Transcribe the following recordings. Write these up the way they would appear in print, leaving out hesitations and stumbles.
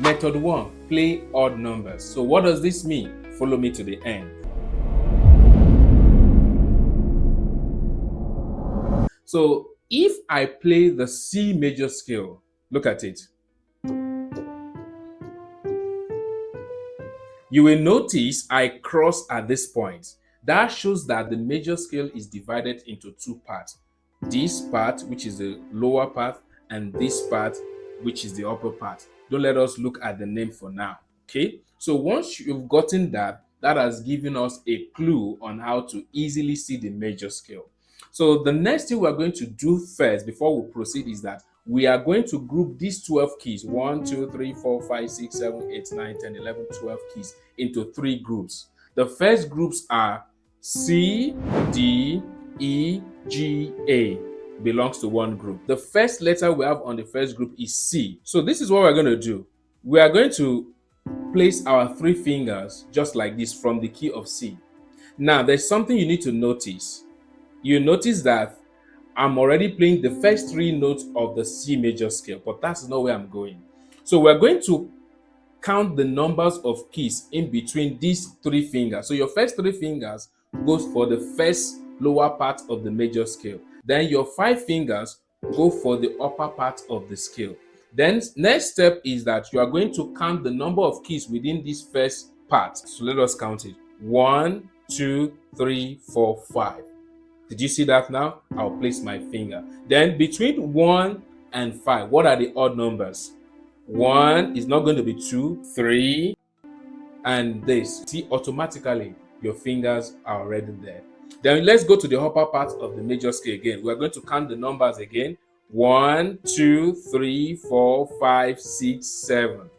Method 1, play odd numbers. So what does this mean? Follow me to the end. So if I play the C major scale, look at it. You will notice I cross at this point. That shows that the major scale is divided into two parts. This part, which is the lower part, and this part, which is the upper part. Don't let us look at the name for now. Okay? So once you've gotten that, that has given us a clue on how to easily see the major scale. So the next thing we're going to do first before we proceed is that we are going to group these 12 keys 1, 2, 3, 4, 5, 6, 7, 8, 9, 10, 11, 12 keys into 3 groups. The first groups are C, D, E, G, A. Belongs to one group. The first letter we have on the first group is C. So this is what we're going to do. We are going to place our 3 fingers just like this from the key of C. Now there's something you need to notice. You notice that I'm already playing the first 3 notes of the C major scale, but that's not where I'm going. So we're going to count the numbers of keys in between these 3 fingers. So your first 3 fingers goes for the first lower part of the major scale. Then your 5 fingers go for the upper part of the scale. Then next step is that you are going to count the number of keys within this first part. So let us count it. 1, 2, 3, 4, 5. Did you see that now? I'll place my finger. Then between 1 and 5, what are the odd numbers? 1 is not going to be 2, 3, and this. See, automatically, your fingers are already there. Then let's go to the upper part of the major scale again. We're going to count the numbers again. 1, 2, 3, 4, 5, 6, 7.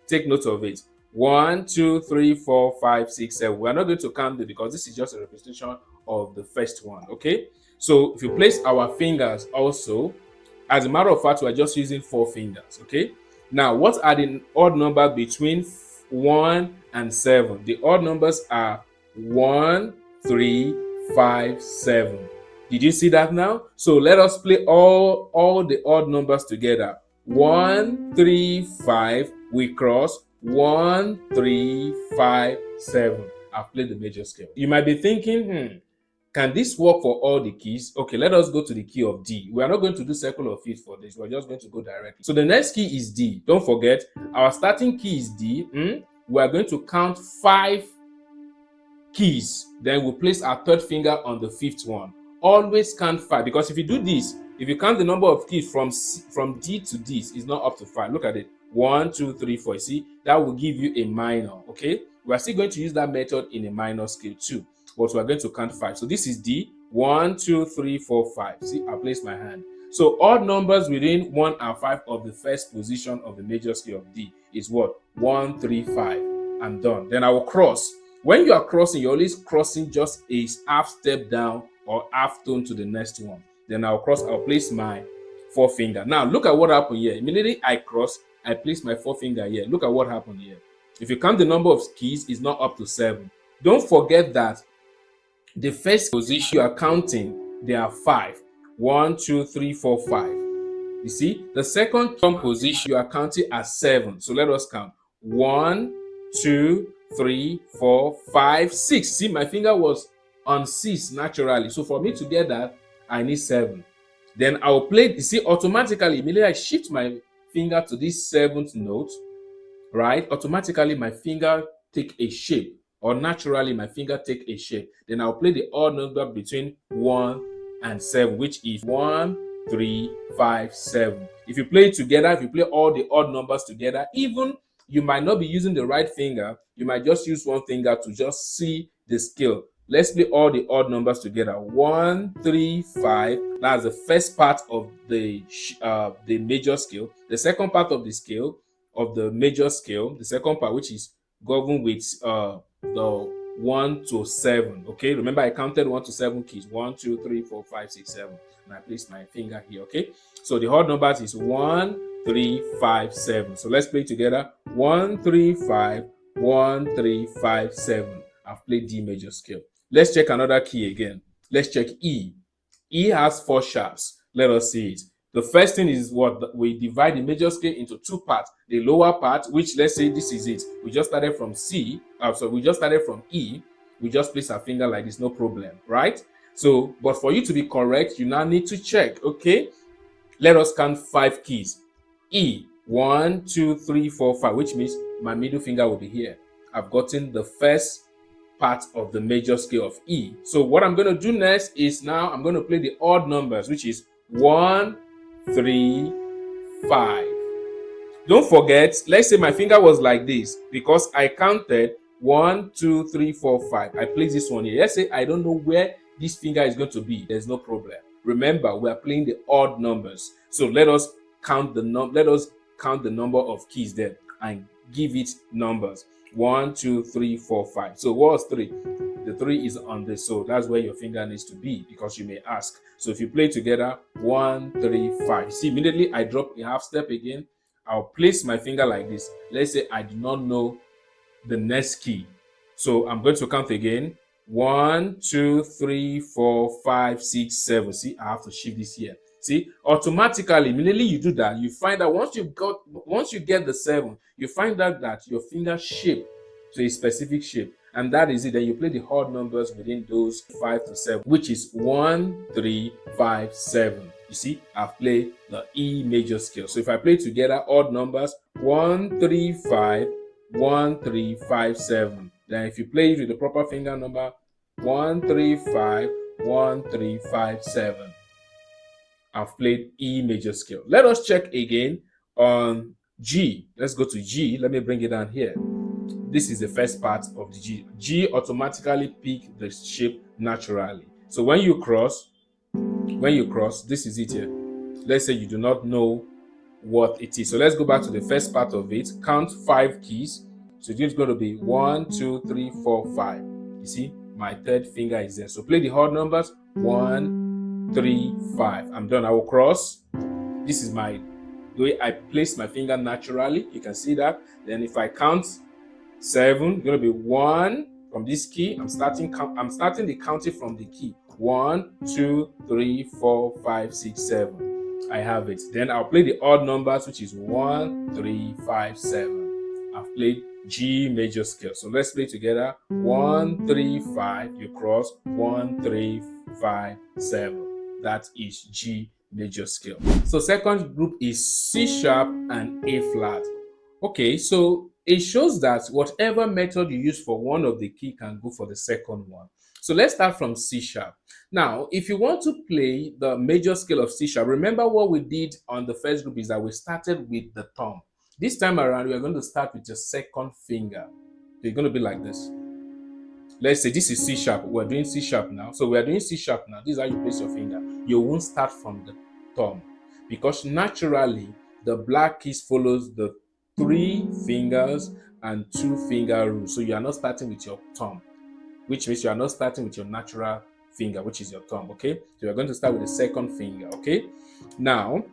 Take note of it. 1, 2, 3, 4, 5, 6, 7. We're not going to count it because this is just a representation of the first one. Okay, so if you place our fingers also, as a matter of fact, we're just using 4 fingers. Okay, now what are the odd number between 1 and 7? The odd numbers are 1, 3, 5, 7. Did you see that now? So let us play all the odd numbers together. 1, 3, 5. We cross 1, 3, 5, 7. I've played the major scale. You might be thinking, can this work for all the keys? Okay, let us go to the key of D. We are not going to do circle of fifth for this. We're just going to go directly. So the next key is D. Don't forget, our starting key is D. We are going to count 5 keys. Then we'll place our 3rd finger on the 5th one. Always count 5, because if you do this, if you count the number of keys from D to D, it's not up to 5. Look at it. 1, 2, 3, 4. You see, that will give you a minor. Okay, we are still going to use that method in a minor scale too, but we are going to count 5. So this is D. 1, 2, 3, 4, 5. See, I place my hand. So odd numbers within 1 and 5 of the first position of the major scale of D is what? 1, 3, 5. I'm done. Then I will cross. When you are crossing, you're always crossing just a half step down or half tone to the next one. Then I'll cross. I'll place my 4 finger. Now look at what happened here. Immediately I cross, I place my 4 finger here. Look at what happened here. If you count the number of keys, it's not up to 7. Don't forget that the first position you are counting, there are 5. 1, 2, 3, 4, 5. You see, the second position you are counting as 7. So let us count. 1, 2, 3, 4, 5, 6. See, my finger was on 6 naturally. So for me to get that, I need 7. Then I'll play. You see, automatically, immediately I shift my finger to this 7th note, right? Automatically, my finger take a shape, or naturally, my finger take a shape. Then I'll play the odd number between 1 and 7, which is 1, 3, 5, 7. If you play it together, if you play all the odd numbers together, even you might not be using the right finger, you might just use one finger to just see the scale. Let's play all the odd numbers together. 1, 3, 5. That's the first part of the major scale. The second part of the scale, of the major scale, the second part, which is governed with the 1 to 7. Okay, remember I counted 1 to 7 keys. 1, 2, 3, 4, 5, 6, 7. And I place my finger here. Okay, so the odd numbers is 1, 3, 5, 7. So let's play together. 1, 3, 5. 1, 3, 5, 7. I've played D major scale. Let's check another key again. Let's check E. E has 4 sharps. Let us see it. The first thing is what we divide the major scale into two parts. The lower part, which let's say this is it. We just started from C. So we just started from E. We just place our finger like this, no problem, right? So, but for you to be correct, you now need to check. Okay, let us count 5 keys. E, 1, 2, 3, 4, 5, which means my middle finger will be here. I've gotten the first part of the major scale of E. So what I'm going to do next is now I'm going to play the odd numbers, which is 1, 3, 5. Don't forget, let's say my finger was like this because I counted 1, 2, 3, 4, 5. I place this one here. Let's say I don't know where this finger is going to be. There's no problem. Remember, we are playing the odd numbers. So let us count the number of keys there and give it numbers. 1, 2, 3, 4, 5. So what's 3? The 3 is on this, so that's where your finger needs to be, because you may ask. So if you play together, 1, 3, 5. See, immediately I drop a half step again. I'll place my finger like this. Let's say I do not know the next key. So I'm going to count again. 1, 2, 3, 4, 5, 6, 7. See, I have to shift this here. See, automatically, immediately you do that, you find that once you get the 7, you find out that your finger shape to a specific shape. And that is it. Then you play the odd numbers within those 5 to 7, which is 1, 3, 5, 7. You see, I've played the E major scale. So if I play together odd numbers, 1, 3, 5, 1, 3, 5, 7. Then if you play it with the proper finger number, 1, 3, 5, 1, 3, 5, 7. I've played E major scale. Let us check again on G. Let's go to G. Let me bring it down here. This is the first part of the G. G automatically pick the shape naturally. So when you cross, this is it here. Let's say you do not know what it is. So let's go back to the first part of it. Count 5 keys. So it's going to be 1, 2, 3, 4, 5. You see, my third finger is there. So play the odd numbers. 1, 3, 5. I'm done. I will cross. This is the way I place my finger naturally. You can see that. Then if I count 7, it's going to be 1 from this key. I'm starting the counting from the key. 1, 2, 3, 4, 5, 6, 7. I have it. Then I'll play the odd numbers, which is 1, 3, 5, 7. I've played G major scale. So let's play together. 1, 3, 5. You cross. 1, 3, 5, 7. That is G major scale. So second group is C sharp and A flat. Okay, so it shows that whatever method you use for one of the key can go for the second one. So let's start from C sharp. Now, if you want to play the major scale of C sharp, remember what we did on the first group is that we started with the thumb. This time around, we are going to start with your second finger. So it's going to be like this. Let's say this is C sharp. We're doing C sharp now. So we are doing C sharp now. This is how you place your finger. You won't start from the thumb because naturally the black keys follows the 3 fingers and 2 finger rule. So you are not starting with your thumb, which means you are not starting with your natural finger, which is your thumb. Okay, so you're going to start with the second finger. Okay, now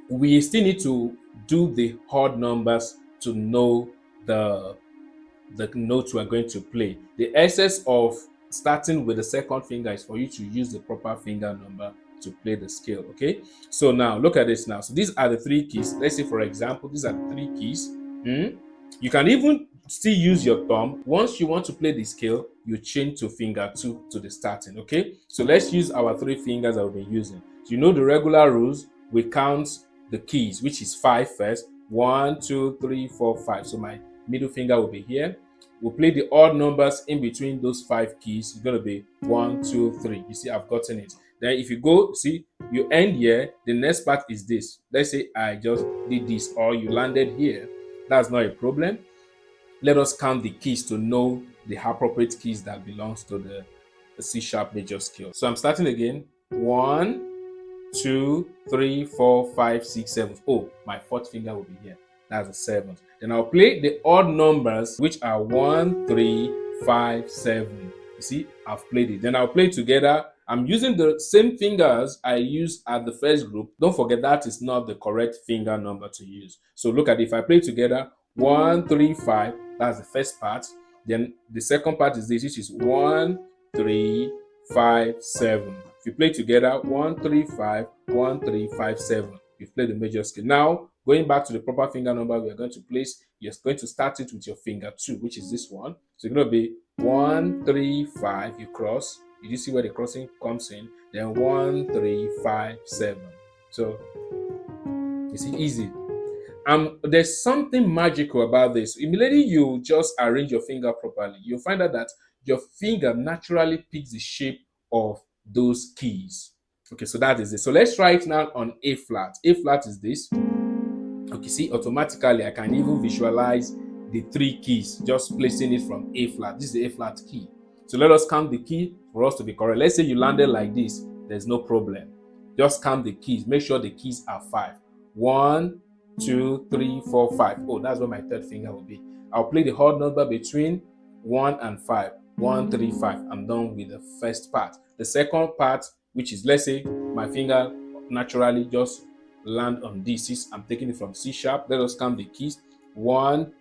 we still need to do the odd numbers to know the notes we're going to play. The essence of starting with the second finger is for you to use the proper finger number to play the scale. Okay, so now look at this now. So these are the 3 keys. Let's say, for example, these are the 3 keys. You can even still use your thumb. Once you want to play the scale, you change to finger 2 to the starting. Okay, so let's use our 3 fingers that we've been using. So you know the regular rules. We count the keys, which is 5 first. 1, 2, 3, 4, 5. So my middle finger will be here. We'll play the odd numbers in between those 5 keys. It's going to be 1, 2, 3. You see, I've gotten it. Then if you go, see, you end here. The next part is this. Let's say I just did this or you landed here. That's not a problem. Let us count the keys to know the appropriate keys that belongs to the C sharp major scale. So I'm starting again. 1, 2, 3, 4, 5, 6, 7. Oh, my 4th finger will be here. That's the 7th. Then I'll play the odd numbers, which are 1, 3, 5, 7. You see, I've played it. Then I'll play together. I'm using the same fingers I used at the first group. Don't forget that is not the correct finger number to use. So look at it. If I play together, 1, 3, 5. That's the first part. Then the second part is this, which is 1, 3, 5, 7. If you play together, 1, 3, 5, 1, 3, 5, 7. You've played the major scale. Now, going back to the proper finger number, we are going to place, you're going to start it with your finger 2, which is this one. So it's going to be 1, 3, 5. You cross. You see where the crossing comes in. Then 1, 3, 5, 7. So you see, easy. There's something magical about this. Immediately you just arrange your finger properly, you'll find out that your finger naturally picks the shape of those keys. Okay, so that is it. So let's try it now on A flat. A flat is this. Okay, see, automatically I can even visualize the 3 keys, just placing it from A flat. This is the A flat key. So let us count the key for us to be correct. Let's say you landed like this, there's no problem. Just count the keys. Make sure the keys are 5. 1, 2, 3, 4, 5. Oh, that's where my third finger will be. I'll play the odd number between 1 and 5. 1, 3, 5. I'm done with the first part. The second part, which is, let's say my finger naturally just land on D6. I'm taking it from C sharp. Let us count the keys. 1,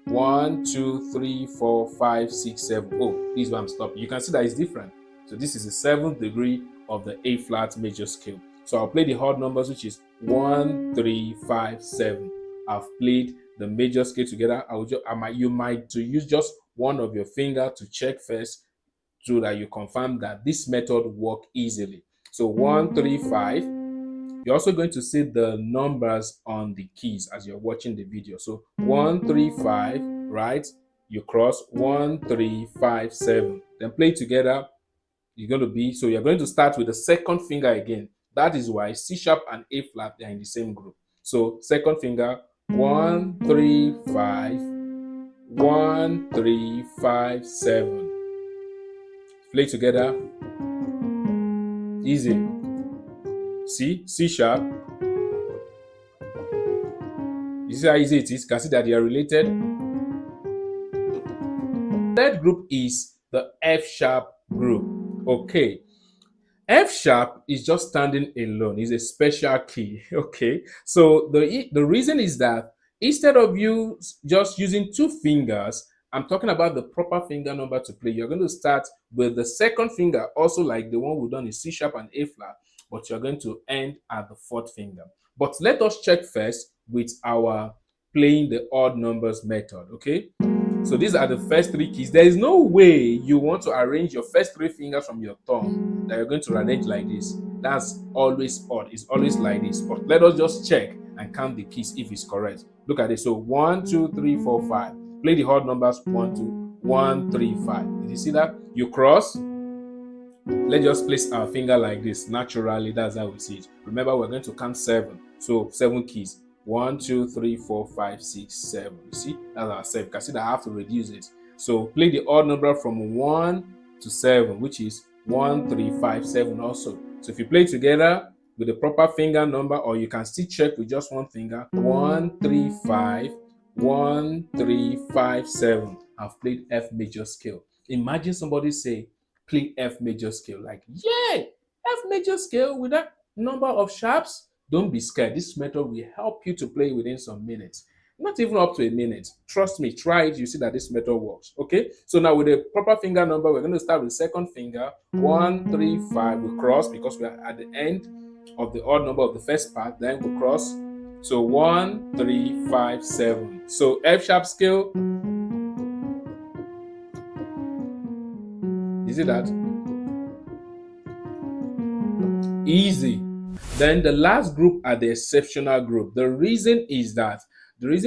1, 2, 3, 4, 5, 6, 7. Oh, this is where I'm stopping. You can see that it's different. So this is the 7th degree of the A flat major scale. So I'll play the odd numbers, which is 1, 3, 5, 7. I've played the major scale together. You might use just one of your finger to check first, so that you confirm that this method work easily. So 1, 3, 5. You're also going to see the numbers on the keys as you're watching the video. So 1, 3, 5, right? You cross 1, 3, 5, 7. Then play together. You're going to be, so you're going to start with the second finger again. That is why C sharp and A flat, they are in the same group. So second finger, 1, 3, 5, 1, 3, 5, 7. Play together. Easy. See, C sharp. You see how easy it is? You can see that they are related. Third group is the F sharp group. Okay. F sharp is just standing alone. It's a special key. Okay. So the reason is that instead of you just using 2 fingers, I'm talking about the proper finger number to play. You're going to start with the second finger, also like the one we've done in C sharp and A flat, but you're going to end at the 4th finger. But let us check first with our playing the odd numbers method. Okay. So these are the first 3 keys. There is no way you want to arrange your first 3 fingers from your thumb that you're going to arrange like this. That's always odd. It's always like this. But let us just check and count the keys if it's correct. Look at it. So 1, 2, 3, 4, 5. Play the odd numbers 1, 2, 1, 3, 5. Did you see that? You cross. Let's just place our finger like this. Naturally, that's how we see it. Remember, we're going to count 7. So 7 keys. 1, 2, 3, 4, 5, 6, 7. You see, that's our 7. You can see that I have to reduce it. So play the odd number from 1 to 7, which is 1, 3, 5, 7 also. So if you play together with the proper finger number, or you can still check with just one finger, 1, 3, 5, 1, 3, 5, 7. I've played F major scale. Imagine somebody say, play F major scale. Like, yeah, F major scale with that number of sharps. Don't be scared. This method will help you to play within some minutes. Not even up to a minute. Trust me, try it. You see that this method works. Okay. So now with the proper finger number, we're going to start with the second finger. 1, 3, 5. We cross because we are at the end of the odd number of the first part. Then we cross. So 1, 3, 5, 7. So F sharp scale. You see that? Easy. Then the last group are the exceptional group. The reason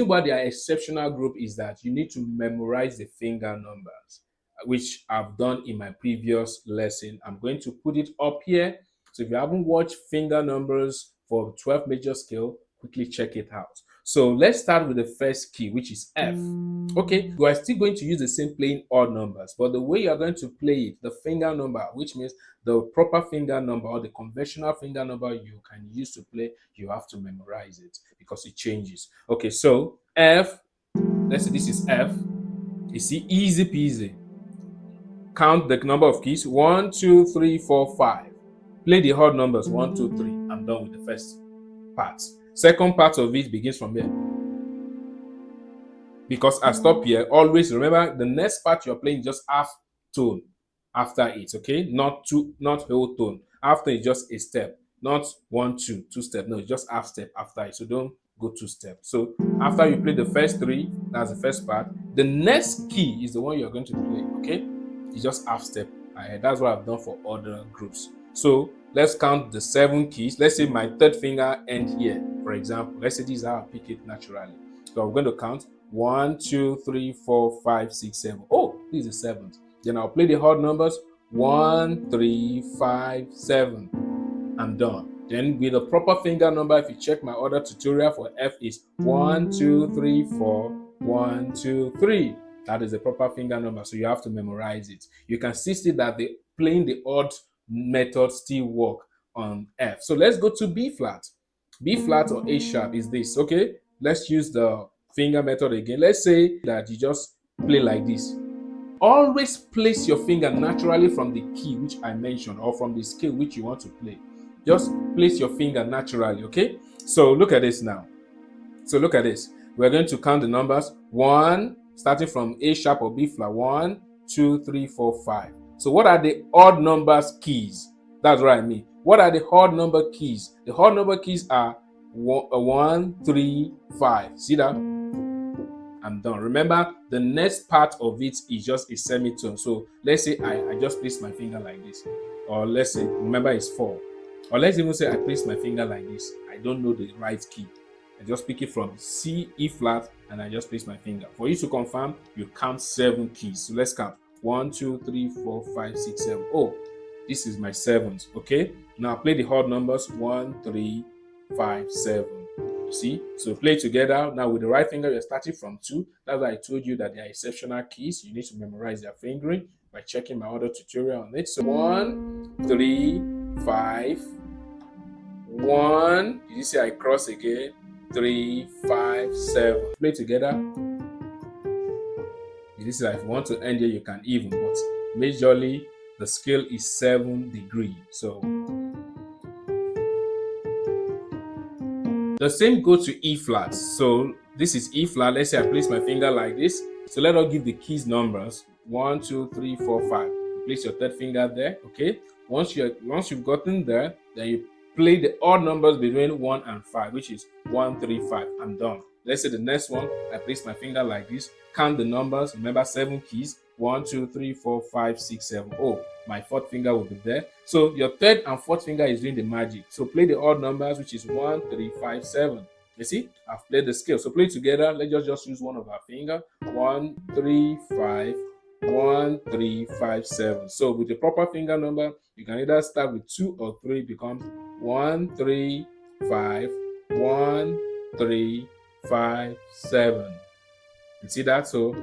why they are exceptional group is that you need to memorize the finger numbers, which I've done in my previous lesson. I'm going to put it up here. So if you haven't watched finger numbers for 12 major scale, quickly check it out. So let's start with the first key, which is F. Okay, you are still going to use the same playing odd numbers, but the way you're going to play it, the finger number, which means the proper finger number or the conventional finger number you can use to play, you have to memorize it because it changes. Okay, so F, let's say this is F. You see, easy peasy. Count the number of keys 1, 2, 3, 4, 5. Play the odd numbers 1, 2, 3. I'm done with the first part. Second part of it begins from here. Because I stop here, always remember the next part you're playing just half tone. after it, okay? Not two, not whole tone. After it's just a step, not one, two step. No, it's just half step after it. So don't go two steps. So after you play the first three, that's the first part. The next key is the one you're going to play, okay? It's just half step ahead. That's what I've done for other groups. So let's count the 7 keys. Let's say my third finger end here, for example. Let's say this is how I pick it naturally. So I'm going to count 1, 2, 3, 4, 5, 6, 7. Oh, this is the seventh. Then I'll play the odd numbers 1, 3, 5, 7. I'm done. Then with the proper finger number, if you check my other tutorial for F, is 1, 2, 3, 4, 1, 2, 3. That is the proper finger number, so you have to memorize it. You can still see that the playing the odd method still work on F. So let's go to B flat. B flat or A sharp is this, okay? Let's use the finger method again. Let's say that you just play like this. Always place your finger naturally from the key which I mentioned or from the scale which you want to play. Just place your finger naturally, okay? So look at this now. So look at this. We're going to count the numbers. 1, starting from A sharp or B flat. 1, 2, 3, 4, 5. So what are the odd numbers keys? That's what I mean. What are the odd number keys? The odd number keys are 1, 3, 5. See that? I'm done. Remember, the next part of it is just a semitone. So let's say I just place my finger like this. Or let's say, remember it's 4. Or let's even say I place my finger like this. I don't know the right key. I just pick it from C, E flat, and I just place my finger. For you to confirm, you count 7 keys. So let's count. 1, 2, 3, 4, 5, 6, 7. Oh, this is my 7th. Okay. Now play the odd numbers. 1, 3, 5, 7. See, so play together. Now with the right finger, you're starting from 2. That's why I told you that they are exceptional keys. You need to memorize their fingering by checking my other tutorial on it. So 1, 3, 5, 1. Did you see I cross again? 3, 5, 7. Play together. This is if you want to end here, you can even, but majorly the scale is 7 degrees. So the same goes to E flat. So this is E flat. Let's say I place my finger like this. So let us give the keys numbers. 1, 2, 3, 4, 5. You place your third finger there. Okay. Once you've gotten there, then you play the odd numbers between 1 and 5, which is 1, 3, 5. I'm done. Let's say the next one, I place my finger like this. Count the numbers. Remember 7 keys. 1, 2, 3, 4, 5, 6, 7. Oh, my fourth finger will be there. So your third and fourth finger is doing the magic. So play the odd numbers, which is 1, 3, 5, 7. You see, I've played the scale. So play together. Let's just use one of our finger. 1, 3, 5, 1, 3, 5, 7. So with the proper finger number, you can either start with 2 or 3, becomes 1, 3, 5, 1, 3, 5, 7. You see that? So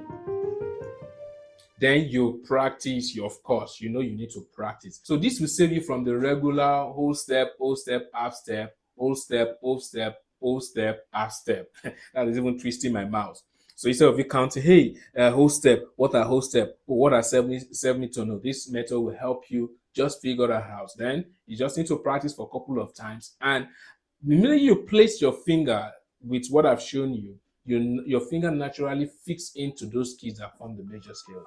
then you practice, of course, you need to practice. So this will save you from the regular whole step, half step, whole step, whole step, whole step, half step. That is even twisting my mouth. So instead of you counting, hey, whole step, what are whole step? Oh, what are 70 to know? This method will help you just figure that out. Then you just need to practice for a couple of times. And the minute you place your finger with what I've shown you, your finger naturally fits into those keys that form the major scale.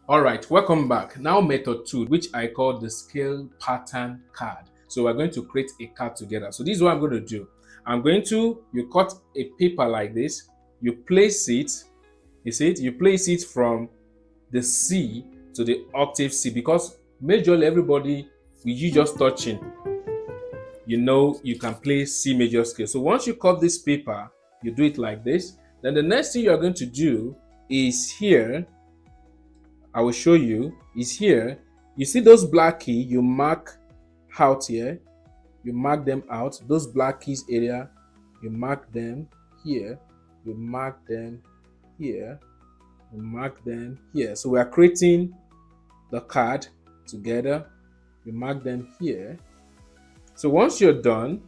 All right, welcome back. Now method 2, which I call the scale pattern card. So we're going to create a card together. So this is what I'm going to do. You cut a paper like this, you place it, you see it, you place it from the C to the octave C, because majorly everybody, with you just touching, you can play C major scale. So once you cut this paper, you do it like this. Then the next thing you're going to do is here, I will show you, is here. You see those black key, you mark out here. You mark them out. Those black keys area, you mark them here. You mark them here. You mark them here. So we are creating the card together. You mark them here. So once you're done,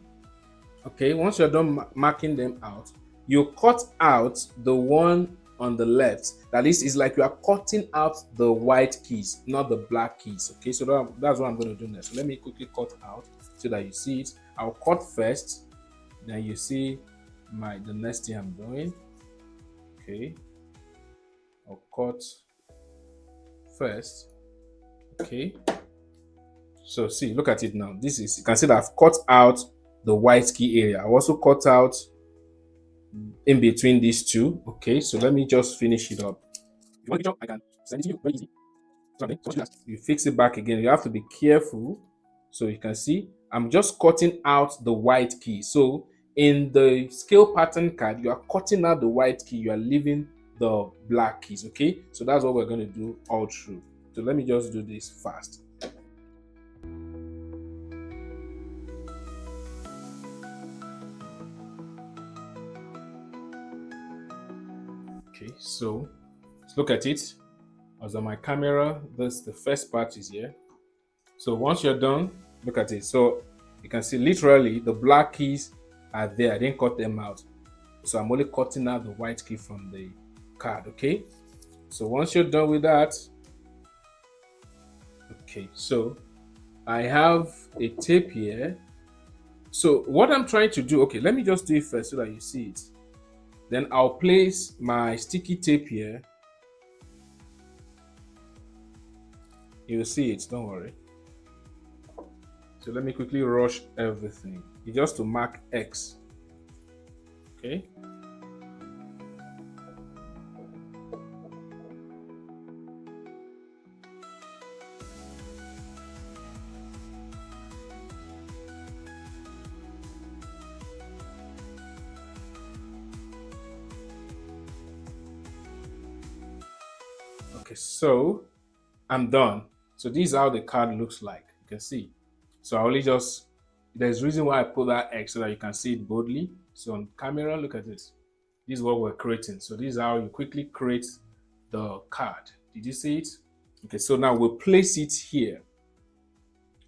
marking them out, you cut out the one on the left. That is like you are cutting out the white keys, not the black keys. Okay, so that's what I'm going to do next. So let me quickly cut out so that you see it. I'll cut first, then you see the next thing I'm doing. Okay, I'll cut first. Okay. So see, look at it now. This is, you can see that I've cut out the white key area. I also cut out in between these two. Okay, so let me just finish it up. If you want a picture, I can send it to you. Very easy. So you fix it back again. You have to be careful. So you can see I'm just cutting out the white key. So in the scale pattern card, you are cutting out the white key, you are leaving the black keys. Okay, so that's what we're going to do all through. So let me just do this fast. Okay, so let's look at it. As on my camera, this the first part is here. So once you're done, look at it. So you can see literally the black keys are there. I didn't cut them out. So I'm only cutting out the white key from the card. Okay. So once you're done with that, okay, so I have a tape here. So what I'm trying to do, okay, let me just do it first so that you see it. Then I'll place my sticky tape here. You'll see it, don't worry. So let me quickly rush everything. It's just to mark X. Okay. Okay, so I'm done. So this is how the card looks like. You can see. So I only just, there's reason why I put that X so that you can see it boldly. So on camera, look at this. This is what we're creating. So this is how you quickly create the card. Did you see it? Okay, so now we'll place it here.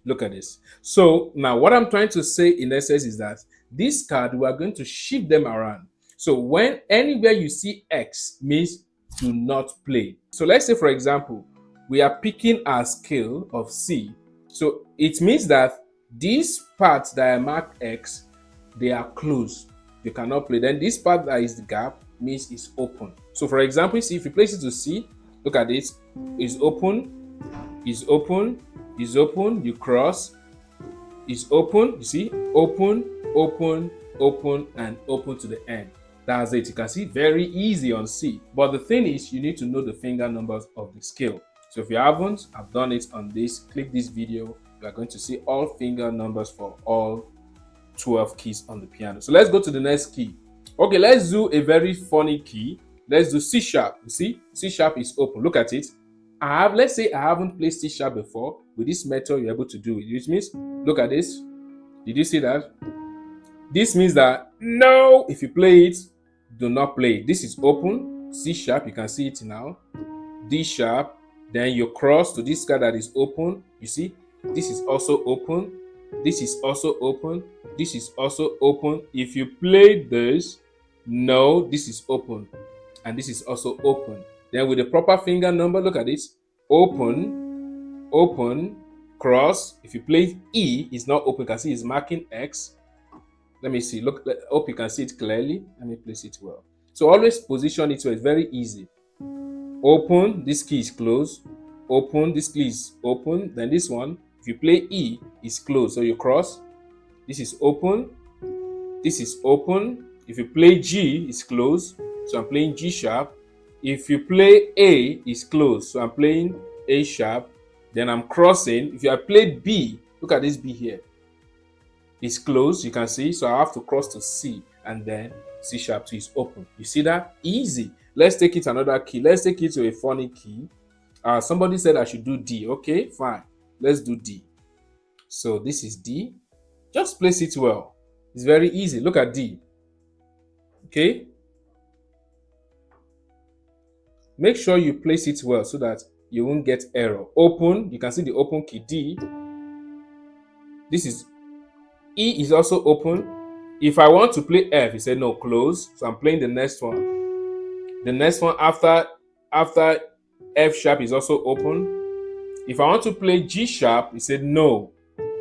Look at this. So now what I'm trying to say in essence is that this card, we are going to shift them around. So when anywhere you see X means do not play. So let's say, for example, we are picking our scale of C. So it means that these parts that I mark X, they are closed. You cannot play. Then this part that is the gap means it's open. So for example, see if you place it to C, look at this, it's open, is open, is open, you cross, is open, you see, open, open, open, and open to the end. That's it. You can see very easy on C. But the thing is, you need to know the finger numbers of the scale. So if you haven't, I've done it on this. Click this video. You are going to see all finger numbers for all 12 keys on the piano. So let's go to the next key. Okay, let's do a very funny key. Let's do C sharp. You see, C sharp is open. Look at it. Let's say I haven't played C sharp before. With this method, you're able to do it. Which means, look at this. Did you see that? This means that no, if you play it, do not play it. This is open, C sharp, you can see it now. D sharp, then you cross to this card that is open. You see, this is also open. This is also open. This is also open. If you play this, no, this is open. And this is also open. Then with the proper finger number, look at this. Open, open, cross. If you play E, it's not open. You can see it's marking X. Let me see. Look, I hope you can see it clearly. Let me place it well. So always position it so it's very easy. Open, this key is closed. Open, this key is open. Then this one, if you play E, is closed. So you cross. This is open. This is open. If you play G, it's closed. So I'm playing G sharp. If you play A, it's closed. So I'm playing A sharp. Then I'm crossing. If you have played B, look at this B here. It's closed, you can see. So I have to cross to C, and then C sharp 2 is open. You see that? Easy. Let's take it to another key. Let's take it to a funny key. Somebody said I should do D. Okay, fine. Let's do D. So this is D. Just place it well. It's very easy. Look at D. Okay. Make sure you place it well so that you won't get error. Open. You can see the open key D. This is E is also open. If I want to play F, he said no, close. So I'm playing the next one. The next one after F sharp is also open. If I want to play G sharp, he said no.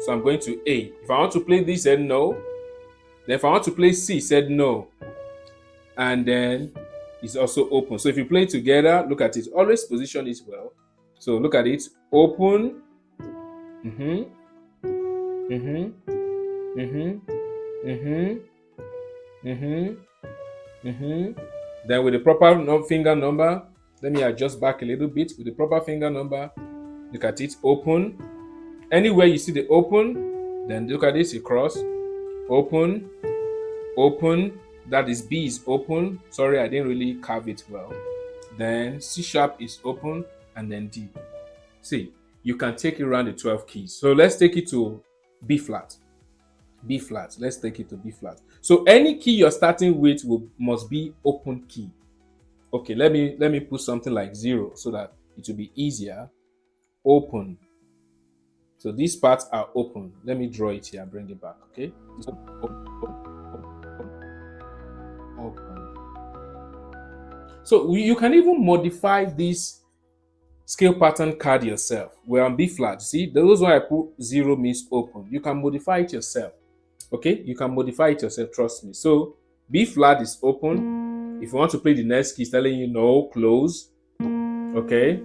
So I'm going to A. If I want to play this, he said no. Then if I want to play C, he said no. And then is also open. So if you play it together, look at it. Always position it well. So look at it. Open. Mm-hmm. Mm-hmm. Mm-hmm. Mm-hmm. Mm-hmm. Mm-hmm. Then with the proper finger number, let me adjust back a little bit. With the proper finger number, look at it. Open. Anywhere you see the open, then look at this. You cross. Open. Open. That is B is open. Sorry, I didn't really carve it well. Then C sharp is open, and then D. See, you can take it around the 12 keys. So let's take it to B flat. B flat. Let's take it to B flat. So any key you're starting with must be open key. Okay, let me put something like 0 so that it will be easier. Open. So these parts are open. Let me draw it here and bring it back. Okay. Open. So you can even modify this scale pattern card yourself. We're on B flat. See, those why I put 0 means open. You can modify it yourself. Okay, you can modify it yourself, trust me. So B flat is open. If you want to play the next key, it's telling you no, close. Okay,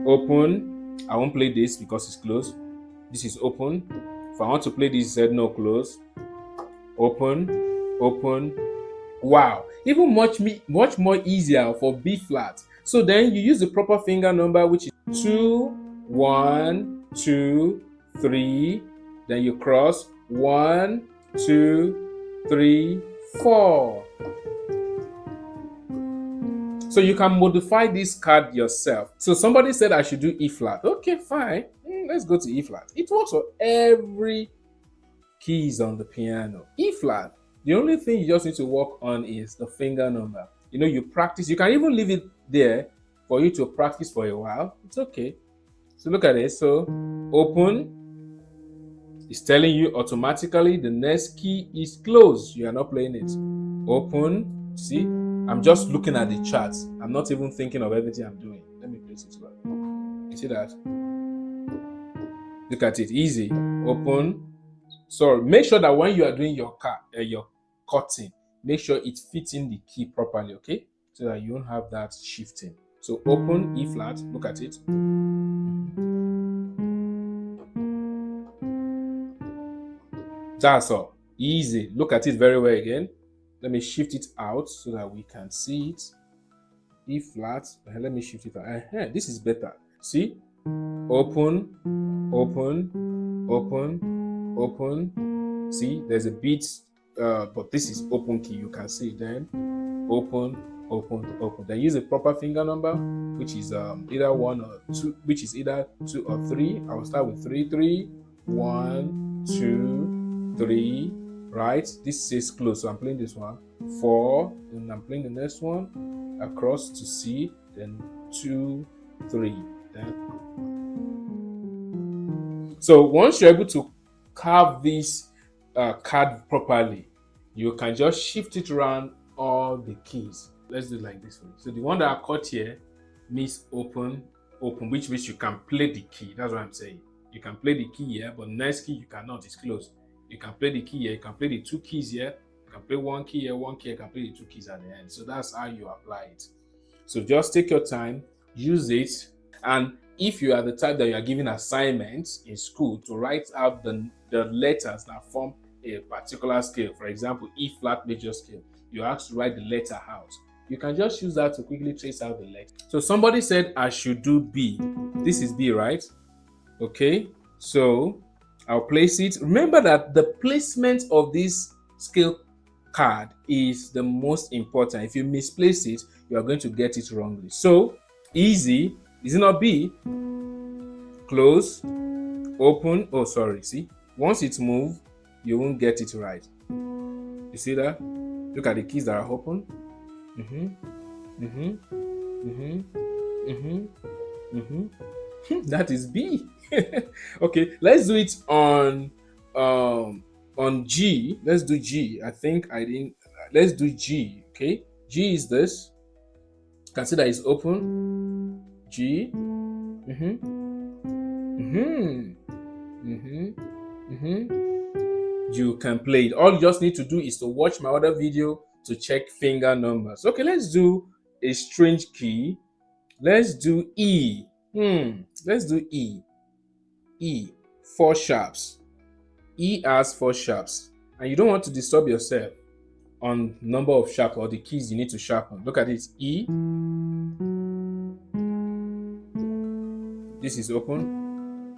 open. I won't play this because it's closed. This is open. If I want to play this, said no, close. Open, open. Wow, even much more easier for B flat. So then you use the proper finger number, which is 2, 1, 2, 3. Then you cross 1, 2, 3, 4. So you can modify this card yourself. So somebody said I should do E flat. Okay, fine. Let's go to E flat. It works for every keys on the piano. E flat. The only thing you just need to work on is the finger number. You practice. You can even leave it there for you to practice for a while. It's okay. So look at it. So open. It's telling you automatically the next key is closed. You are not playing it. Open. See, I'm just looking at the charts. I'm not even thinking of everything I'm doing. Let me place it well. You see that? Look at it. Easy. Open. So make sure that when you are doing your cutting, make sure it fits in the key properly, okay? So that you won't have that shifting. So open E flat, look at it. That's all. Easy. Look at it very well again. Let me shift it out so that we can see it. E flat. Let me shift it out. This is better. See? Open, open, open, open. See, there's a beat, but this is open key. You can see then open, open, open. Then use a proper finger number, which is either 1 or 2, which is either 2 or 3. I will start with 3, 3, 1, 2, 3. Right? This says close, so I'm playing this one. 4, and I'm playing the next one across to C, then 2, 3. Then. So once you're able to carve this card properly, you can just shift it around all the keys. Let's do it like this one. So the one that I cut here means open, open, which means you can play the key. That's what I'm saying. You can play the key here, but next key you cannot. It's closed. You can play the key here. You can play the 2 keys here. You can play 1 key here, 1 key. You can play the 2 keys at the end. So that's how you apply it. So just take your time, use it, and if you are the type that you are giving assignments in school to write out the letters that form a particular scale, for example, E flat major scale, you have to write the letter out. You can just use that to quickly trace out the letter. So somebody said I should do B. This is B, right? Okay, so I'll place it. Remember that the placement of this scale card is the most important. If you misplace it, you are going to get it wrongly. So easy. Is it not B? Close, open. Oh, sorry. See, once it's moved, you won't get it right. You see that? Look at the keys that are open. That is B. Okay, let's do it on G. Let's do G. I think I didn't. Let's do G. Okay, G is this. Consider it's open. G. You can play it. All you just need to do is to watch my other video to check finger numbers. Okay, let's do a strange key. Let's do E. Let's do E. E, 4 sharps. E has 4 sharps. And you don't want to disturb yourself on number of sharp or the keys you need to sharpen. Look at it. E. This is open.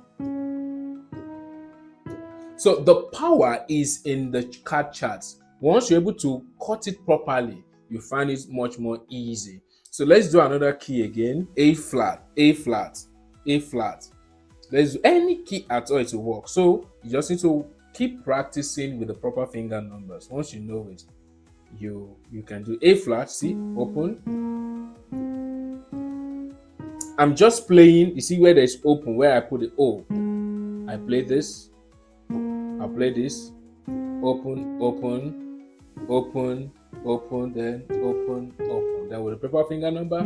So the power is in the card charts. Once you're able to cut it properly, you find it much more easy. So let's do another key again. A flat, A flat, A flat. Let's do any key at all, it will work. So you just need to keep practicing with the proper finger numbers. Once you know it, you can do A flat. See, open. I'm just playing. You see where there's open, where I put the O. I play this. I'll play this. Open, open, open, open, then open, open. Then with the proper finger number.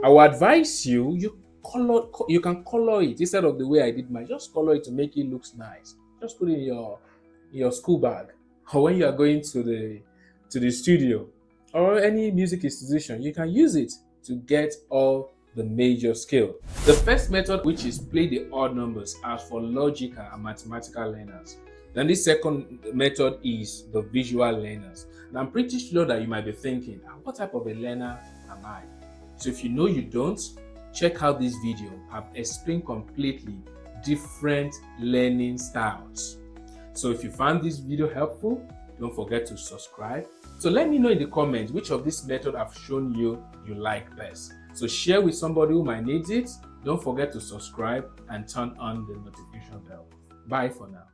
I will advise you, you can color it instead of the way I did mine. Just color it to make it look nice. Just put it in your school bag, or when you are going to the studio or any music institution, you can use it to get all the major scale. The first method, which is play the odd numbers, as for logical and mathematical learners. Then the second method is the visual learners. And I'm pretty sure that you might be thinking, what type of a learner am I? So if you know you don't, check out this video. I've explained completely different learning styles. So if you found this video helpful, don't forget to subscribe. So let me know in the comments which of this method I've shown you like best. So share with somebody who might need it. Don't forget to subscribe and turn on the notification bell. Bye for now.